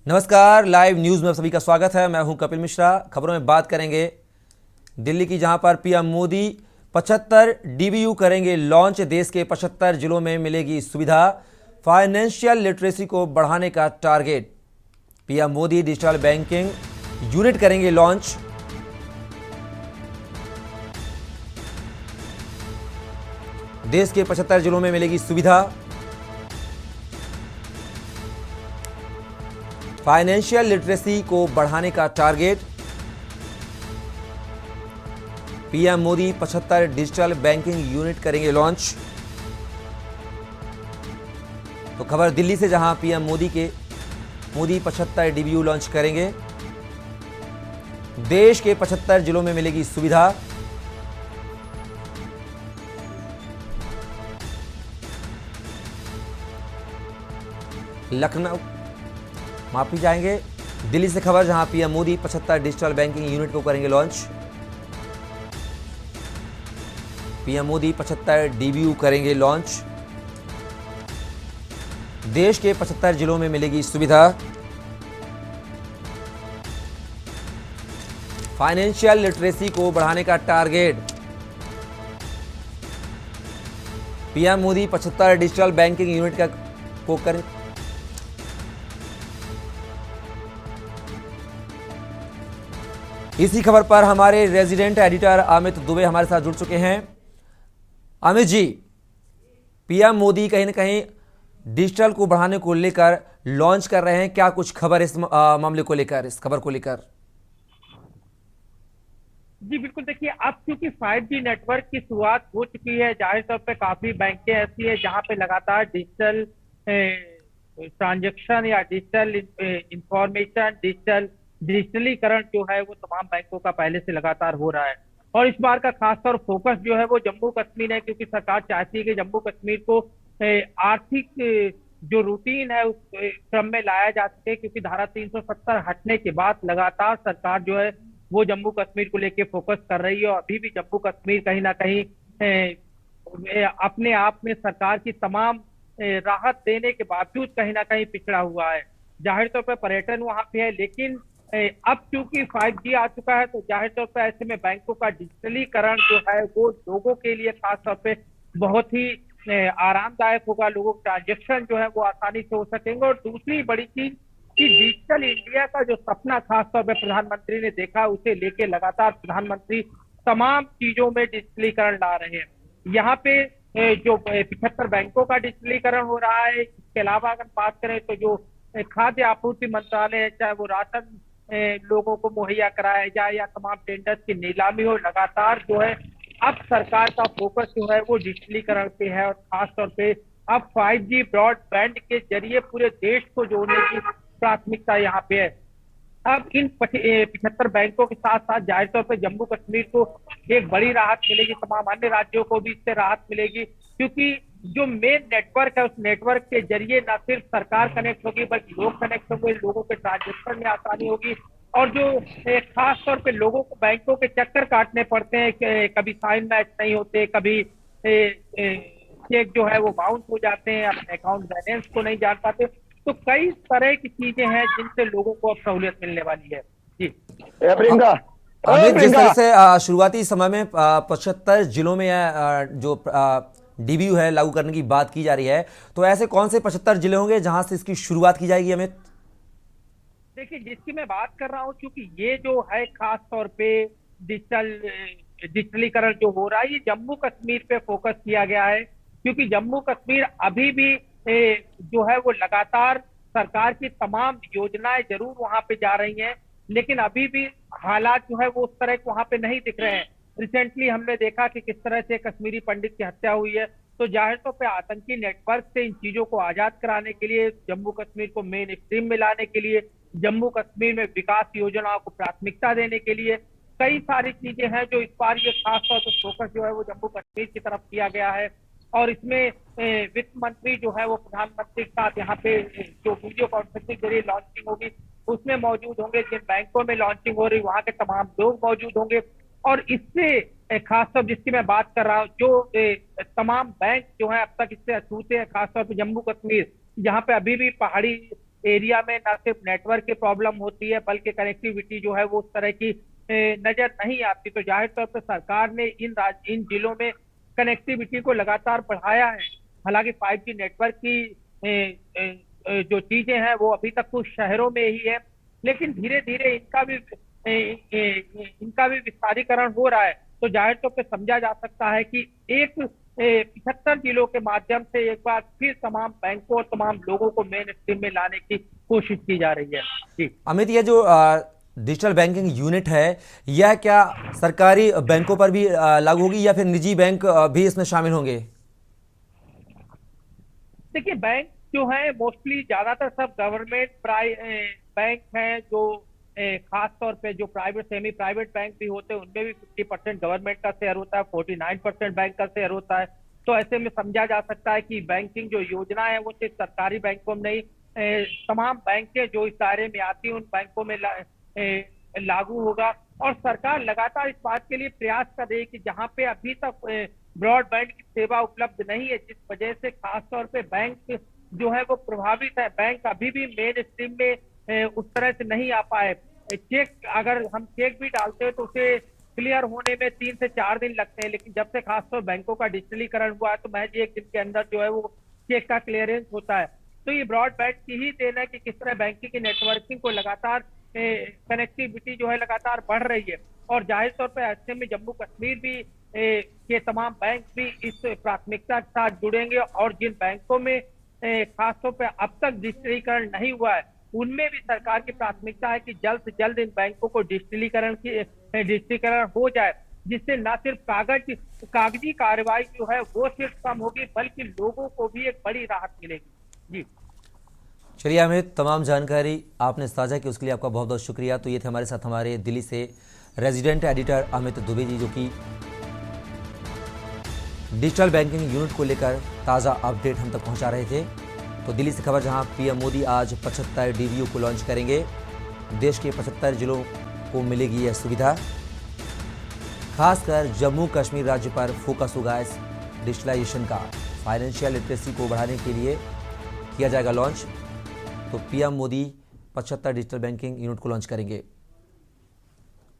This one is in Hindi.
नमस्कार, लाइव न्यूज़ में आप सभी का स्वागत है। मैं हूं कपिल मिश्रा। खबरों में बात करेंगे दिल्ली की, जहां पर पीएम मोदी 75 डीबीयू करेंगे लॉन्च। देश के 75 जिलों में मिलेगी सुविधा। फाइनेंशियल लिटरेसी को बढ़ाने का target. PM Modi digital banking unit करेंगे लॉन्च। देश के 75 जिलों में मिलेगी सुविधा। फाइनेंशियल लिटरेसी को बढ़ाने का target. PM Modi 75 digital banking unit करेंगे लॉन्च। तो खबर दिल्ली से, जहां पीएम मोदी 75 डीबीयू लॉन्च करेंगे। देश के 75 जिलों में मिलेगी सुविधा। लखनऊ माफी चाहेंगे, दिल्ली से खबर, जहां PM Modi 75 digital banking unit को करेंगे लॉन्च। पीएम मोदी 75 डीबीयू करेंगे लॉन्च। देश के 75 जिलों में मिलेगी सुविधा। फाइनेंशियल लिटरेसी को बढ़ाने का target. PM Modi 75 digital banking unit को करें। इसी खबर पर हमारे रेजिडेंट एडिटर अमित दुबे हमारे साथ जुड़ चुके हैं। अमित जी, पीएम मोदी कहीं ना कहीं डिजिटल को बढ़ाने को लेकर लॉन्च कर रहे हैं, क्या कुछ खबर इस मामले को लेकर, इस खबर को लेकर? जी बिल्कुल। देखिए, अब क्योंकि 5G नेटवर्क की शुरुआत हो चुकी है, जाहिर तौर पे काफी बैंकें ऐसी है जहां पे लगातार डिजिटल ट्रांजैक्शन या डिजिटल इंफॉर्मेशन, डिजिटलीकरण जो है वो तमाम बैंकों का पहले से लगातार हो रहा है। और इस बार का खासतौर फोकस जो है वो जम्मू कश्मीर है, क्योंकि सरकार चाहती है कि जम्मू कश्मीर को आर्थिक जो रूटीन है उस क्रम में लाया जा सके, क्योंकि धारा 370 हटने के बाद लगातार सरकार जो है वो जम्मू कश्मीर को लेके फोकस कर रही है। और अभी भी जम्मू कश्मीर कहीं ना कहीं अपने आप में सरकार की तमाम राहत देने के बावजूद कहीं ना कहीं पिछड़ा हुआ है। जाहिर तौर पर पर्यटन वहां पे है, लेकिन अब चूंकि 5G आ चुका है तो जाहिर तौर पर ऐसे में बैंकों का डिजिटलीकरण जो है वो लोगों के लिए खास तौर पे बहुत ही आरामदायक होगा। लोगों के ट्रांजेक्शन जो है वो आसानी से हो सकेंगे। और दूसरी बड़ी चीज कि डिजिटल इंडिया का जो सपना खास तौर पे प्रधानमंत्री ने देखा, उसे लेके लगातार प्रधानमंत्री तमाम चीजों में डिजिटलीकरण ला रहे हैं। यहाँ पे जो 75 बैंकों का डिजिटलीकरण हो रहा है। इसके अलावा अगर बात करें तो जो खाद्य आपूर्ति मंत्रालय है, चाहे वो राशन लोगों को मुहैया कराया जाए या तमाम टेंडर्स की नीलामी हो, लगातार जो है अब सरकार का फोकस जो है वो डिजिटलीकरण पे है। और खास तौर पे अब 5G ब्रॉडबैंड के जरिए पूरे देश को जोड़ने की प्राथमिकता यहाँ पे है। अब इन 75 बैंकों के साथ साथ जाहिर तौर पर जम्मू कश्मीर को एक बड़ी राहत मिलेगी, तमाम अन्य राज्यों को भी इससे राहत मिलेगी, क्योंकि जो मेन नेटवर्क है उस नेटवर्क के जरिए न सिर्फ सरकार कनेक्ट होगी बल्कि लोग कनेक्ट होंगे, लोगों के ट्रांजेक्शन में आसानी होगी। और जो खास तौर पे लोगों को बैंकों के चक्कर काटने पड़ते हैं, कभी साइन मैच नहीं होते, कभी चेक जो है वो बाउंस हो जाते हैं, अपने अकाउंट बैलेंस को नहीं जान पाते। तो कई तरह की चीजें हैं जिनसे लोगों को अब सहूलियत मिलने वाली है। जी अ- प्रियंका। अमित, जिस प्रियंका। तरह से शुरुआती समय में 75 जिलों में जो डीबीयू है लागू करने की बात की जा रही है, तो ऐसे कौन से 75 जिले होंगे जहां से इसकी शुरुआत की जाएगी अमित? देखिए, जिसकी मैं बात कर रहा हूँ, क्योंकि ये जो है खास तौर पे डिजिटलीकरण जो हो रहा है ये जम्मू कश्मीर पे फोकस किया गया है, क्योंकि जम्मू कश्मीर अभी भी जो है वो लगातार सरकार की तमाम योजनाएं जरूर वहां पे जा रही हैं, लेकिन अभी भी हालात जो है वो उस तरह के वहां पे नहीं दिख रहे हैं। रिसेंटली हमने देखा कि किस तरह से कश्मीरी पंडित की हत्या हुई है। तो जाहिर तौर पे आतंकी नेटवर्क से इन चीजों को आजाद कराने के लिए, जम्मू कश्मीर को मेन स्ट्रीम में लाने के लिए, जम्मू कश्मीर में विकास योजनाओं को प्राथमिकता देने के लिए कई सारी चीजें हैं जो इस बार ये खास तौर पर फोकस जो है वो जम्मू कश्मीर की तरफ किया गया है। और इसमें वित्त मंत्री जो है वो प्रधानमंत्री के साथ यहाँ पे जो वीडियो कॉन्फ्रेंसिंग के जरिए लॉन्चिंग होगी उसमें मौजूद होंगे। जिन बैंकों में लॉन्चिंग हो रही वहां के तमाम लोग मौजूद होंगे। और इससे खासतौर जिसकी मैं बात कर रहा हूँ, जो तमाम बैंक जो है अब तक इससे अछूते हैं, खासतौर पर जम्मू कश्मीर जहाँ पे अभी भी पहाड़ी एरिया में ना सिर्फ नेटवर्क की प्रॉब्लम होती है बल्कि कनेक्टिविटी जो है वो उस तरह की नजर नहीं आती। तो जाहिर तौर पर सरकार ने इन जिलों में कनेक्टिविटी को लगातार बढ़ाया है। हालांकि 5G नेटवर्क की जो चीजें हैं वो अभी तक कुछ शहरों में ही है, लेकिन धीरे धीरे इनका भी विस्तारीकरण हो रहा है। तो जाहिर तौर पर समझा जा सकता है कि 75 जिलों के माध्यम से एक बार फिर तमाम बैंकों और तमाम लोगों को मेन स्ट्रीम में लाने की कोशिश की जा रही है। जी अमित, ये जो डिजिटल बैंकिंग यूनिट है, यह क्या सरकारी बैंकों पर भी लागू होगी या फिर निजी बैंक भी इसमें शामिल होंगे? देखिए, बैंक जो है मोस्टली ज्यादातर सब गवर्नमेंट बैंक हैं, जो खास तौर पे जो प्राइवेट सेमी प्राइवेट बैंक भी होते हैं उनमें भी 50% गवर्नमेंट का शेयर होता है, 49% बैंक का शेयर होता है। तो ऐसे में समझा जा सकता है कि बैंकिंग जो योजना है वो सिर्फ सरकारी बैंकों में नहीं, तमाम बैंकें जो इस दायरे में आती हैं उन बैंकों में लागू होगा। और सरकार लगातार इस बात के लिए प्रयास कर रही है कि जहां पे अभी तक ब्रॉडबैंड की सेवा उपलब्ध नहीं है, जिस वजह से खासतौर पे बैंक जो है वो प्रभावित है, बैंक अभी भी मेन स्ट्रीम में उस तरह से नहीं आ पाए। चेक अगर हम चेक भी डालते हैं तो उसे क्लियर होने में 3 से 4 दिन लगते हैं, लेकिन जब से खासतौर बैंकों का डिजिटलीकरण हुआ है तो महज 1 दिन के अंदर जो है वो चेक का क्लियरेंस होता है। तो ये ब्रॉडबैंड की ही देन है कि किस तरह बैंकिंग की नेटवर्किंग को लगातार कनेक्टिविटी जो है लगातार बढ़ रही है। और जाहिर तौर पर ऐसे में जम्मू कश्मीर भी के तमाम बैंक भी इस प्राथमिकता के साथ जुड़ेंगे और जिन बैंकों में खासतौर पर अब तक डिजिटलीकरण नहीं हुआ है उनमें भी सरकार की प्राथमिकता है कि जल्द से जल्द इन बैंकों को डिजिटलीकरण हो जाए, जिससे न सिर्फ कागजी कार्रवाई जो है वो सिर्फ कम होगी बल्कि लोगों को भी एक बड़ी राहत मिलेगी। जी चलिए अमित, तमाम जानकारी आपने साझा की उसके लिए आपका बहुत बहुत शुक्रिया। तो ये थे हमारे साथ हमारे दिल्ली से रेजिडेंट एडिटर अमित दुबे जी, जो कि डिजिटल बैंकिंग यूनिट को लेकर ताज़ा अपडेट हम तक पहुंचा रहे थे। तो दिल्ली से खबर, जहां पीएम मोदी आज 75 डीवीयू को लॉन्च करेंगे। देश के 75 जिलों को मिलेगी यह सुविधा। खासकर जम्मू कश्मीर राज्य पर फोकस होगा इस डिजिटलाइजेशन का। फाइनेंशियल लिटरेसी को बढ़ाने के लिए किया जाएगा लॉन्च। तो PM Modi 75 digital banking unit को लॉन्च करेंगे।